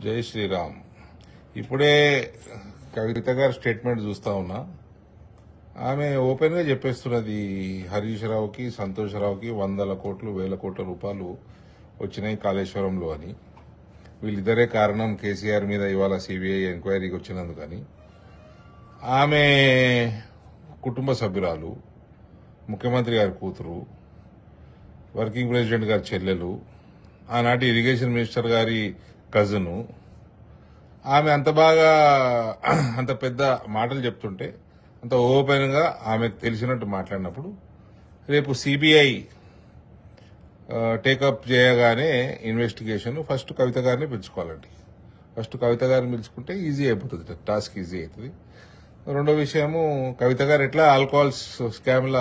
జై శ్రీరామ్. ఇప్పుడే కవిత గారి స్టేట్మెంట్ చూస్తా ఉన్నా. ఆమె ఓపెన్ గా చెప్పేస్తున్నది హరీష్ రావుకి, సంతోష్ రావుకి 100 కోట్లు 1000 కోట్ల రూపాయలు వచ్చినాయి కాళేశ్వరంలో అని. వీళ్ళిద్దరే కారణం కేసీఆర్ మీద ఇవాళ సిబిఐ ఎంక్వైరీకి వచ్చినందుకని. ఆమె కుటుంబ సభ్యురాలు, ముఖ్యమంత్రి గారి కూతురు, వర్కింగ్ ప్రెసిడెంట్ గారి చెల్లెలు, ఆనాటి ఇరిగేషన్ మినిస్టర్ గారి కజను. ఆమె అంత పెద్ద మాటలు చెప్తుంటే, అంత ఓపెన్ గా ఆమెకు తెలిసినట్టు మాట్లాడినప్పుడు రేపు సిబిఐ టేకప్ చేయగానే ఇన్వెస్టిగేషన్ ఫస్ట్ కవిత గారిని పిలుచుకోవాలండి. ఫస్ట్ కవిత గారిని పిలుచుకుంటే ఈజీ అయిపోతుంది, టాస్క్ ఈజీ అవుతుంది. రెండో విషయము, కవిత గారు ఎట్లా ఆల్కహాల్ స్కామ్ల,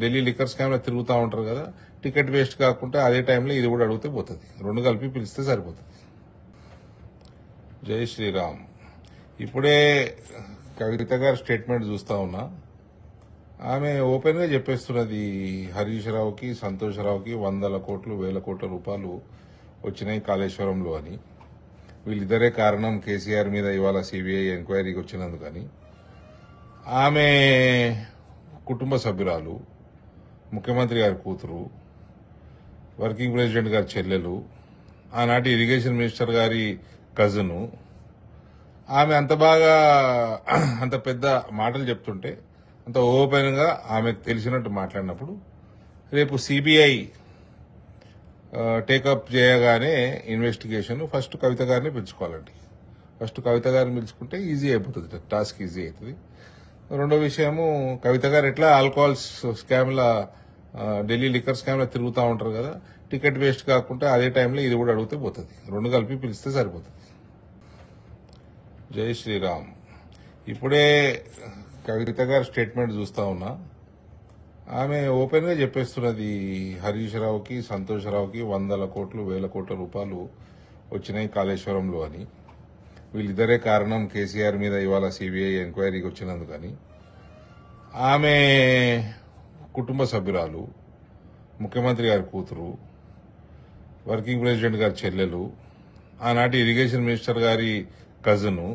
ఢిల్లీ లిక్కర్ స్కామ్లో తిరుగుతూ ఉంటారు కదా, టికెట్ వేస్ట్ కాకుండా అదే టైంలో ఇది కూడా అడిగితే పోతుంది. రెండు కలిపి పిలిస్తే సరిపోతుంది. జై శ్రీరామ్. ఇప్పుడే కవిత గారి స్టేట్మెంట్ చూస్తా ఉన్నా. ఆమె ఓపెన్ గా చెప్పేస్తున్నది హరీష్ రావుకి, సంతోష్ రావుకి 100 కోట్లు 1000 కోట్ల రూపాయలు వచ్చినాయి కాళేశ్వరంలో అని. వీళ్ళిద్దరే కారణం కేసీఆర్ మీద ఇవాళ సిబిఐ ఎంక్వైరీకి వచ్చినందుకని. ఆమె కుటుంబ సభ్యురాలు, ముఖ్యమంత్రి గారి కూతురు, వర్కింగ్ ప్రెసిడెంట్ గారి చెల్లెలు, ఆనాటి ఇరిగేషన్ మినిస్టర్ గారి కజను. ఆమె అంత పెద్ద మాటలు చెప్తుంటే, అంత ఓపెన్ గా ఆమెకు తెలిసినట్టు మాట్లాడినప్పుడు రేపు సిబిఐ టేకప్ చేయగానే ఇన్వెస్టిగేషన్ ఫస్ట్ కవిత గారిని పిలుచుకోవాలండి. ఫస్ట్ కవిత గారిని పిలుచుకుంటే ఈజీ అయిపోతుంది, టాస్క్ ఈజీ అవుతుంది. రెండో విషయము, కవిత గారు ఎట్లా ఆల్కహాల్ స్కామ్ల, ఢిల్లీ లిక్కర్ స్కామ్లో తిరుగుతూ ఉంటారు కదా, టికెట్ వేస్ట్ కాకుండా అదే టైంలో ఇది కూడా అడిగితే పోతుంది. రెండు కలిపి పిలిస్తే సరిపోతుంది. జై శ్రీరామ్. ఇప్పుడే కవిత గారి స్టేట్మెంట్ చూస్తా ఉన్నా. ఆమె ఓపెన్ గా చెప్పేస్తున్నది హరీష్ రావుకి, సంతోష్ రావుకి 100 కోట్లు 1000 కోట్ల రూపాయలు వచ్చినాయి కాళేశ్వరంలో అని. వీళ్ళిద్దరే కారణం కేసీఆర్ మీద ఇవాళ సిబిఐ ఎంక్వైరీకి వచ్చినందుకని. ఆమె కుటుంబ సభ్యురాలు, ముఖ్యమంత్రి గారి కూతురు, వర్కింగ్ ప్రెసిడెంట్ గారి చెల్లెలు, ఆనాటి ఇరిగేషన్ మినిస్టర్ గారి కజను.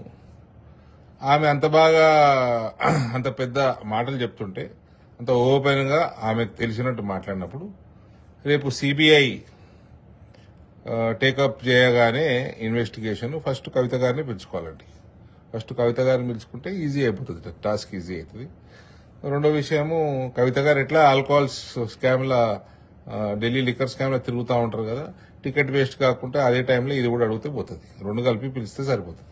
ఆమె అంత పెద్ద మాటలు చెప్తుంటే, అంత ఓపెన్ గా ఆమెకు తెలిసినట్టు మాట్లాడినప్పుడు రేపు సిబిఐ టేకప్ చేయగానే ఇన్వెస్టిగేషన్ ఫస్ట్ కవిత గారిని పిలుచుకోవాలండి. ఫస్ట్ కవిత గారిని పిలుచుకుంటే ఈజీ అయిపోతుంది, టాస్క్ ఈజీ అవుతుంది. రెండో విషయము, కవిత గారు ఎట్లా ఆల్కహాల్ స్కామ్ల, ఢిల్లీ లిక్కర్ స్కామ్లో తిరుగుతూ ఉంటారు కదా, టికెట్ వేస్ట్ కాకుండా అదే టైంలో ఇది కూడా అడిగితే పోతుంది. రెండు కలిపి పిలిస్తే సరిపోతుంది.